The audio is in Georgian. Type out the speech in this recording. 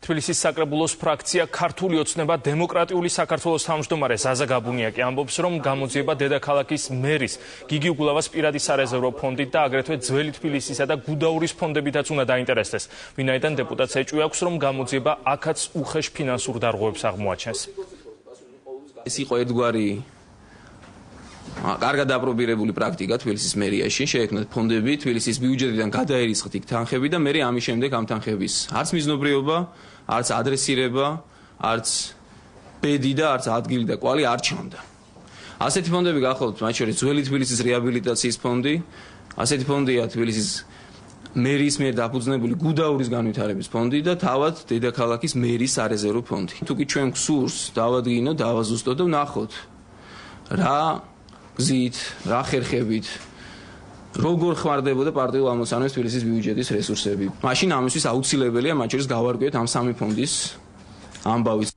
თბილისის საკრებულოს ფრაქცია ქართული ოცნება დემოკრატიული საქართველოს თავმჯდომარე ზაზა გაბუნიაკი ამბობს, რომ გამოძიება დედაქალაქის მერის გიგი უგულავას პირადი სარეზერვო ფონდით და აგრეთვე ძველი თბილისისა და გუდაურის ფონდებითაც უნდა დაინტერესდეს. ვინაიდან დეპუტატს ეჭვი აქვს, რომ გამოძიება აქაც უხეშ ფინანსურ დარღვევებს აღმოაჩენს. ეს იყო ერთგვარი კარგად დაპრობირებული პრაქტიკა თბილისის მერიაში, შეექმნათ ფონდები, თბილისის ბიუჯეტიდან გადაერისხთ იქ თანხები და მერე ამის შემდეგ ამ თანხების არც მიზნობრიობა, არც ადრესირება, არც ბედი და არც ადგილი და კვალი არ ჩანდა. ასეთი ფონდები გახლავთ, მათ შორის ძველი თბილისის რეაბილიტაციის ფონდი, ასეთი ფონდია თბილისის მერის მიერ დაფუძნებული გუდაურის განვითარების ფონდი და თავად დედაქალაქის მერის სარეზერვო ფონდი. თუ კი ჩვენ გსურს დავადგინოთ, დავაზუსტოთ და ვნახოთ რა გზით, რა ხერხებით, როგორ ხმარდებოდა პარტიულ ამოცანებს თბილისის ბიუჯეტის რესურსები. მაშინ ამისთვის აუცილებელია მათ შორის გავარკვიოთ ამ სამი ფონდის ამბავი.